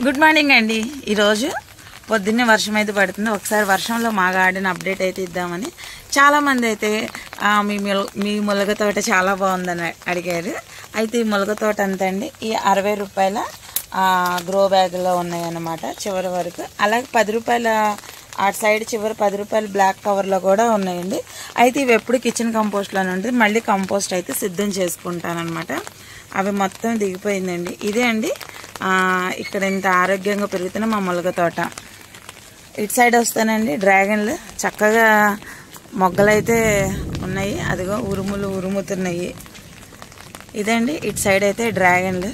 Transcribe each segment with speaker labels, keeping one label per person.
Speaker 1: Good morning అండి. ఈరోజు పొద్దున్నే వర్షం అయితే పడుతుంది. ఒకసారి వర్షంలో మా గార్డెన్ అప్డేట్ అయితే ఇద్దామని చాలామంది అయితే మీ ములగ తోట చాలా బాగుందని అడిగారు. అయితే ఈ ములగ తోట అంతా అండి ఈ 60 రూపాయల గ్రో బ్యాగ్లో ఉన్నాయన్నమాట చివరి వరకు. అలాగే 10 రూపాయల అటు సైడ్ చివరి 10 రూపాయల బ్లాక్ కవర్లో కూడా ఉన్నాయండి. అయితే ఇవి ఎప్పుడు కిచెన్ కంపోస్ట్లోనే ఉంటుంది. మళ్ళీ కంపోస్ట్ అయితే సిద్ధం చేసుకుంటానమాట. అవి మొత్తం దిగిపోయిందండి. ఇదే అండి ఇక్కడ ఇంత ఆరోగ్యంగా పెరుగుతున్న మా ములగ తోట. ఇటు సైడ్ వస్తానండి డ్రాగన్లు చక్కగా మొగ్గలైతే ఉన్నాయి. అదిగో ఉరుములు ఉరుముతున్నాయి. ఇదండి ఇటు సైడ్ అయితే డ్రాగన్లు.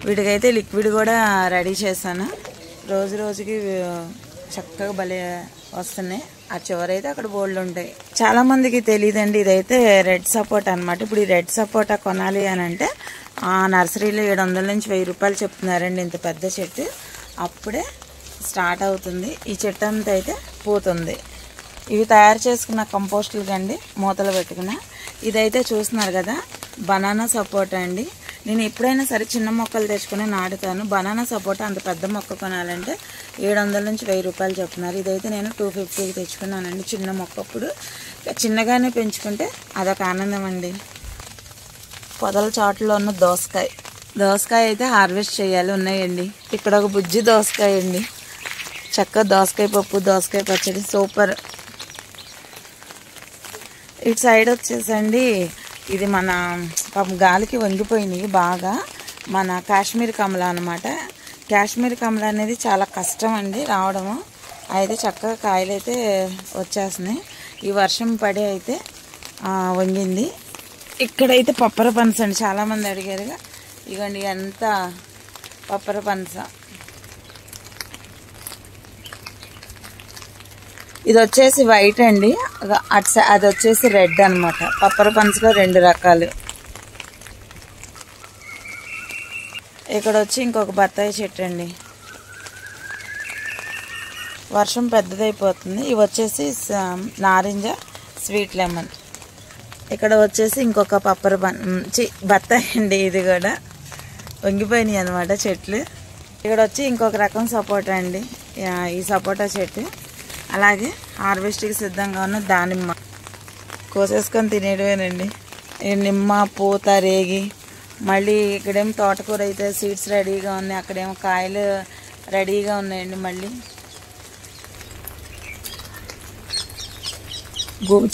Speaker 1: వీటికైతే లిక్విడ్ కూడా రెడీ చేశాను. రోజు రోజుకి చక్కగా భలే వస్తున్నాయి. ఆ చివరైతే అక్కడ బోల్డ్ ఉంటాయి. చాలా మందికి తెలియదండి, ఇదైతే రెడ్ సపోటా అనమాట. ఇప్పుడు ఈ రెడ్ సపోటా కొనాలి అని అంటే నర్సరీలో 700 నుంచి 1000 రూపాయలు చెప్తున్నారండి. ఇంత పెద్ద చెట్టు అప్పుడే స్టార్ట్ అవుతుంది. ఈ చెట్టు అంతా అయితే పోతుంది. ఇవి తయారు చేసుకున్న కంపోస్టులు కండి మూతలు పెట్టుకున్న. ఇదైతే చూస్తున్నారు కదా బనానా సపోటా అండి. నేను ఎప్పుడైనా సరే చిన్న మొక్కలు తెచ్చుకుని నాటుతాను. బనానా సపోటా అంత పెద్ద మొక్క కొనాలంటే 700 నుంచి 1000 రూపాయలు చెప్తున్నారు. ఇదైతే నేను 250కి తెచ్చుకున్నానండి చిన్న మొక్క. అప్పుడు చిన్నగానే పెంచుకుంటే అదొక ఆనందం అండి. పొదల చాటులో ఉన్న దోసకాయ అయితే హార్వెస్ట్ చేయాలి ఉన్నాయండి. ఇక్కడ ఒక బుజ్జి దోసకాయ అండి. చక్కగా దోసకాయ పప్పు, దోసకాయ పచ్చడి సూపర్. ఇటు సైడ్ వచ్చేసండి ఇది మన గాలికి వంగిపోయినాయి బాగా. మన కాశ్మీర్ కమలా అనమాట. కాశ్మీర్ కమలా అనేది చాలా కష్టం అండి రావడము. అయితే చక్కగా కాయలు అయితే వచ్చేస్తున్నాయి. ఈ వర్షం పడి అయితే వంగింది. ఇక్కడైతే పప్పర పనస అండి. చాలామంది అడిగారుగా. ఇగోండి ఎంత పప్పర పనస. ఇది వచ్చేసి వైట్ అండి, అది వచ్చేసి రెడ్ అనమాట. పప్పర పనసలో 2 రకాలు. ఇక్కడ వచ్చి ఇంకొక బత్తాయి చెట్టు అండి. వర్షం పెద్దదైపోతుంది. ఇవి వచ్చేసి నారింజ స్వీట్ లెమన్. ఇక్కడ వచ్చేసి ఇంకొక బత్తాయి అండి. ఇది కూడా వంగిపోయినాయి అనమాట చెట్లు. ఇక్కడ వచ్చి ఇంకొక రకం సపోటా అండి. ఈ సపోటా చెట్టు. అలాగే హార్వెస్ట్కి సిద్ధంగా ఉన్న దానిమ్మ కోసేసుకొని తినేయడమేనండి. నిమ్మ పూత రేగి. మళ్ళీ ఇక్కడేమో తోటకూర అయితే సీడ్స్ రెడీగా ఉన్నాయి. అక్కడేమో కాయలు రెడీగా ఉన్నాయండి. మళ్ళీ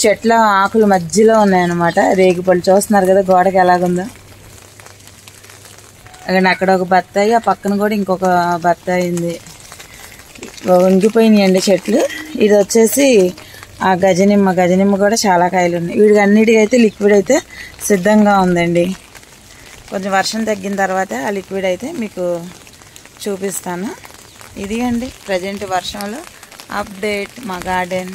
Speaker 1: చెట్ల ఆకులు మధ్యలో ఉన్నాయన్నమాట రేగిపళ్ళు. చూస్తున్నారు కదా గోడకి ఎలాగుందో. అక్కడ ఒక బత్తాయి, ఆ పక్కన కూడా ఇంకొక బత్తాయి ఉంది. వంగిపోయినాయండి చెట్లు. ఇది వచ్చేసి ఆ గజనిమ్మ కూడా చాలా కాయలు ఉన్నాయి. వీడికి అన్నిటికైతే లిక్విడ్ అయితే సిద్ధంగా ఉందండి. కొంచెం వర్షం తగ్గిన తర్వాత ఆ లిక్విడ్ అయితే మీకు చూపిస్తాను. ఇది అండి ప్రజెంట్ వర్షంలో అప్డేట్ మా గార్డెన్.